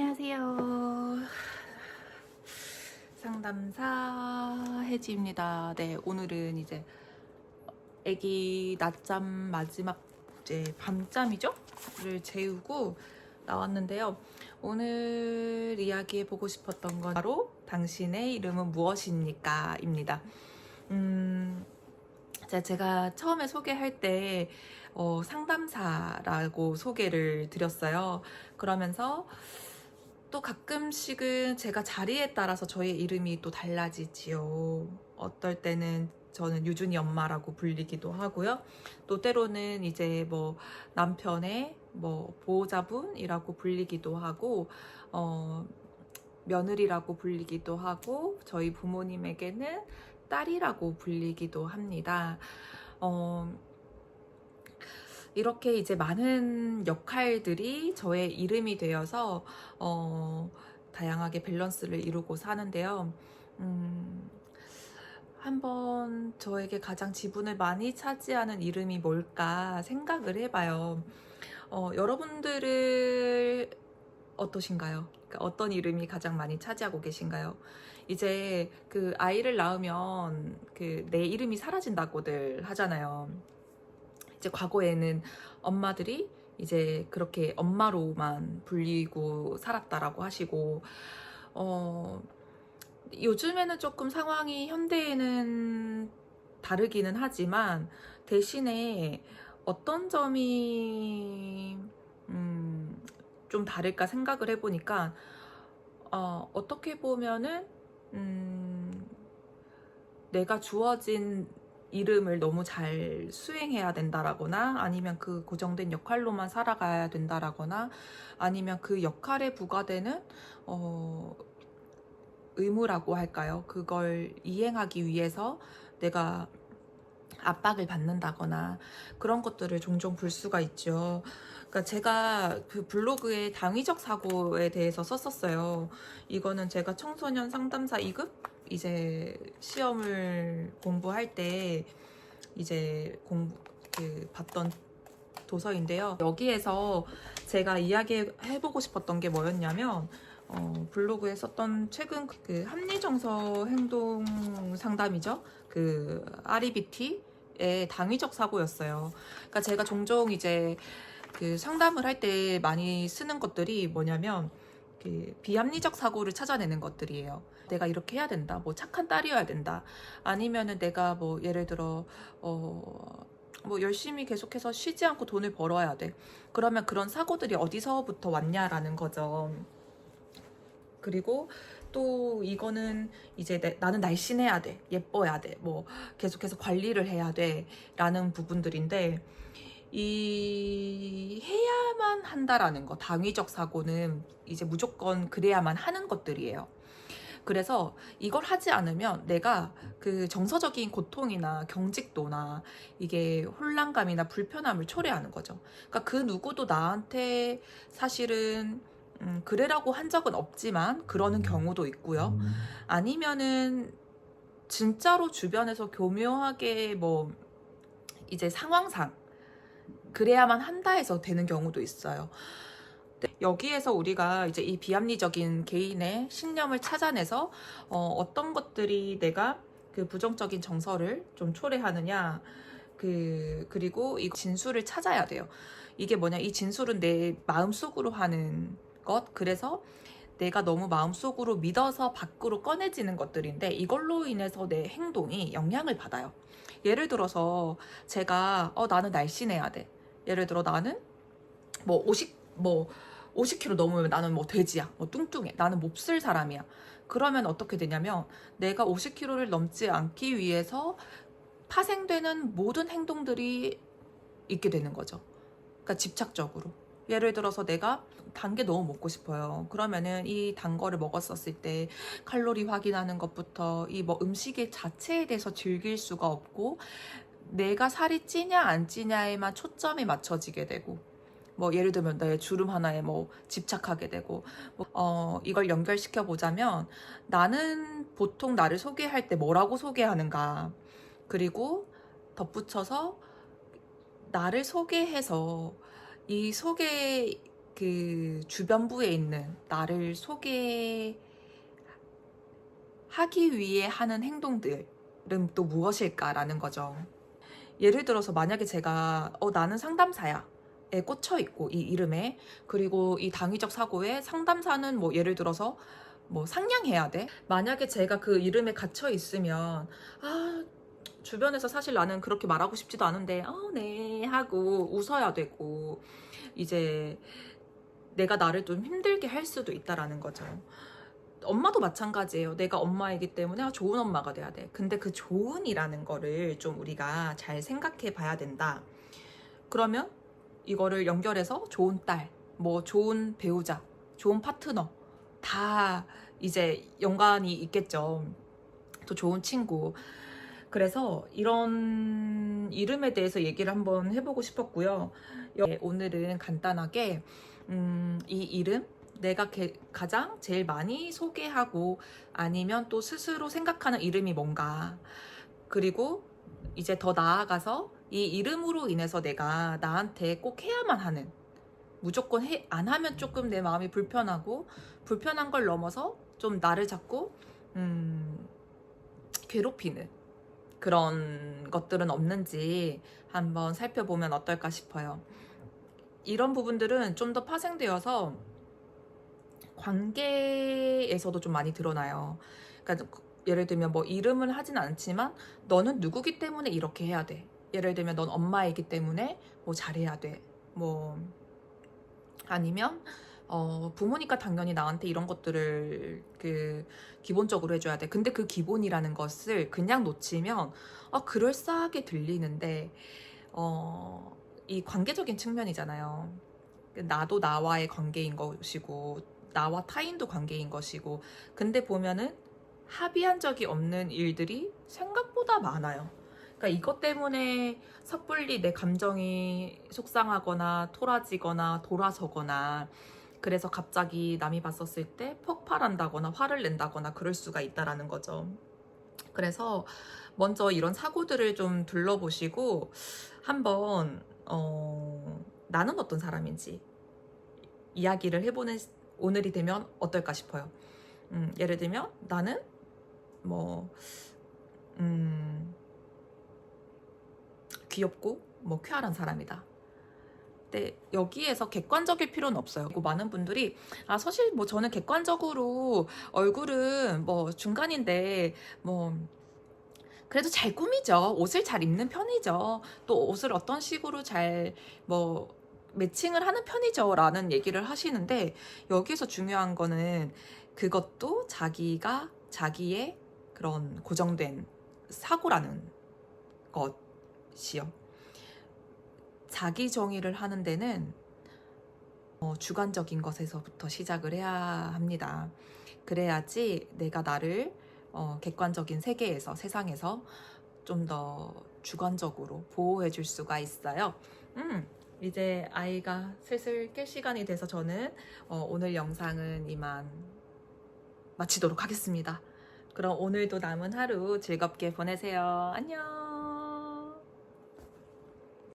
안녕하세요. 상담사 혜지입니다. 네, 오늘은 이제 아기 낮잠 마지막 이제 밤잠이죠? 를 재우고 나왔는데요. 오늘 이야기해 보고 싶었던 건 바로 당신의 이름은 무엇입니까? 입니다. 제가 처음에 소개할 때 상담사라고 소개를 드렸어요. 그러면서 또 가끔씩은 제가 자리에 따라서 저의 이름이 또 달라지지요. 어떨 때는 저는 유준이 엄마라고 불리기도 하고요. 또 때로는 이제 뭐 남편의 뭐 보호자분이라고 불리기도 하고, 며느리라고 불리기도 하고, 저희 부모님에게는 딸이라고 불리기도 합니다. 이렇게 이제 많은 역할들이 저의 이름이 되어서 다양하게 밸런스를 이루고 사는데요. 한번 저에게 가장 지분을 많이 차지하는 이름이 뭘까 생각을 해봐요. 여러분들은 어떠신가요? 그러니까 어떤 이름이 가장 많이 차지하고 계신가요? 이제 그 아이를 낳으면 그 내 이름이 사라진다고들 하잖아요. 이제 과거에는 엄마들이 이제 그렇게 엄마로만 불리고 살았다라고 하시고, 요즘에는 조금 상황이 현대에는 다르기는 하지만 대신에 어떤 점이 좀 다를까 생각을 해보니까, 어떻게 보면은 내가 주어진 이름을 너무 잘 수행해야 된다라거나, 아니면 그 고정된 역할로만 살아가야 된다라거나, 아니면 그 역할에 부과되는 의무라고 할까요? 그걸 이행하기 위해서 내가 압박을 받는다거나 그런 것들을 종종 볼 수가 있죠. 그러니까 제가 그 블로그에 당위적 사고에 대해서 썼었어요. 이거는 제가 청소년 상담사 2급 이제 시험을 공부할 때 이제 봤던 도서인데요. 여기에서 제가 이야기해보고 싶었던 게 뭐였냐면, 블로그에 썼던 최근 그 합리정서 행동 상담이죠. 그 REBT의 당위적 사고였어요. 그러니까 제가 종종 이제 그 상담을 할 때 많이 쓰는 것들이 뭐냐면, 그 비합리적 사고를 찾아내는 것들이에요. 내가 이렇게 해야 된다. 뭐 착한 딸이어야 된다. 아니면은 내가 뭐 예를 들어 뭐 열심히 계속해서 쉬지 않고 돈을 벌어야 돼. 그러면 그런 사고들이 어디서부터 왔냐라는 거죠. 그리고 또 이거는 이제 나는 날씬해야 돼, 예뻐야 돼, 뭐 계속해서 관리를 해야 돼 라는 부분들인데, 이 해야만 한다라는 거, 당위적 사고는 이제 무조건 그래야만 하는 것들이에요. 그래서 이걸 하지 않으면 내가 그 정서적인 고통이나 경직도나 이게 혼란감이나 불편함을 초래하는 거죠. 그러니까 그 누구도 나한테 사실은 그래라고 한 적은 없지만 그러는 경우도 있고요. 아니면은 진짜로 주변에서 교묘하게 뭐 이제 상황상 그래야만 한다 해서 되는 경우도 있어요. 여기에서 우리가 이제 이 비합리적인 개인의 신념을 찾아내서 어떤 것들이 내가 그 부정적인 정서를 좀 초래하느냐, 그리고 이 진술을 찾아야 돼요. 이게 뭐냐, 이 진술은 내 마음속으로 하는 것, 그래서 내가 너무 마음속으로 믿어서 밖으로 꺼내지는 것들인데, 이걸로 인해서 내 행동이 영향을 받아요. 예를 들어서 제가 나는 날씬해야 돼. 예를 들어 나는 뭐 50kg 넘으면 나는 뭐 돼지야, 뭐 뚱뚱해, 나는 몹쓸 사람이야. 그러면 어떻게 되냐면 내가 50kg를 넘지 않기 위해서 파생되는 모든 행동들이 있게 되는 거죠. 그러니까 집착적으로. 예를 들어서 내가 단 게 너무 먹고 싶어요. 그러면은 이 단 거를 먹었었을 때 칼로리 확인하는 것부터 이 뭐 음식의 자체에 대해서 즐길 수가 없고, 내가 살이 찌냐 안 찌냐에만 초점이 맞춰지게 되고, 뭐 예를 들면 내 주름 하나에 뭐 집착하게 되고, 이걸 연결시켜 보자면 나는 보통 나를 소개할 때 뭐라고 소개하는가, 그리고 덧붙여서 나를 소개해서 이 소개 그 주변부에 있는 나를 소개하기 위해 하는 행동들은 또 무엇일까라는 거죠. 예를 들어서 만약에 제가 나는 상담사야 에 꽂혀 있고 이 이름에, 그리고 이 당위적 사고에 상담사는 뭐 예를 들어서 뭐 상냥해야 돼. 만약에 제가 그 이름에 갇혀 있으면 주변에서 사실 나는 그렇게 말하고 싶지도 않은데 네 하고 웃어야 되고, 이제 내가 나를 좀 힘들게 할 수도 있다라는 거죠. 엄마도 마찬가지예요. 내가 엄마이기 때문에 좋은 엄마가 돼야 돼. 근데 그 좋은이라는 거를 좀 우리가 잘 생각해 봐야 된다. 그러면 이거를 연결해서 좋은 딸, 뭐 좋은 배우자, 좋은 파트너 다 이제 연관이 있겠죠. 또 좋은 친구. 그래서 이런 이름에 대해서 얘기를 한번 해보고 싶었고요. 오늘은 간단하게 이 이름, 내가 가장 제일 많이 소개하고 아니면 또 스스로 생각하는 이름이 뭔가, 그리고 이제 더 나아가서 이 이름으로 인해서 내가 나한테 꼭 해야만 하는, 무조건 안 하면 조금 내 마음이 불편하고, 불편한 걸 넘어서 좀 나를 자꾸 괴롭히는 그런 것들은 없는지 한번 살펴보면 어떨까 싶어요. 이런 부분들은 좀 더 파생되어서 관계에서도 좀 많이 드러나요. 그러니까 예를 들면 뭐 이름을 하진 않지만 너는 누구기 때문에 이렇게 해야 돼. 예를 들면 넌 엄마이기 때문에 뭐 잘해야 돼. 뭐 아니면 부모니까 당연히 나한테 이런 것들을 그 기본적으로 해줘야 돼. 근데 그 기본이라는 것을 그냥 놓치면 그럴싸하게 들리는데 이 관계적인 측면이잖아요. 나도 나와의 관계인 것이고 나와 타인도 관계인 것이고, 근데 보면은 합의한 적이 없는 일들이 생각보다 많아요. 그러니까 이것 때문에 섣불리 내 감정이 속상하거나 토라지거나 돌아서거나, 그래서 갑자기 남이 봤었을 때 폭발한다거나 화를 낸다거나 그럴 수가 있다라는 거죠. 그래서 먼저 이런 사고들을 좀 둘러보시고 한번 나는 어떤 사람인지 이야기를 해보는 오늘이 되면 어떨까 싶어요. 예를 들면 나는 뭐 귀엽고 뭐 쾌활한 사람이다. 근데 여기에서 객관적일 필요는 없어요. 그리고 많은 분들이 사실 뭐 저는 객관적으로 얼굴은 뭐 중간인데 뭐 그래도 잘 꾸미죠. 옷을 잘 입는 편이죠. 또 옷을 어떤 식으로 잘 뭐 매칭을 하는 편이죠 라는 얘기를 하시는데, 여기서 중요한 거는 그것도 자기의 그런 고정된 사고라는 것이요. 자기 정의를 하는 데는 주관적인 것에서부터 시작을 해야 합니다. 그래야지 내가 나를 객관적인 세상에서 좀 더 주관적으로 보호해 줄 수가 있어요. 이제 아이가 슬슬 깰 시간이 돼서 저는 오늘 영상은 이만 마치도록 하겠습니다. 그럼 오늘도 남은 하루 즐겁게 보내세요. 안녕.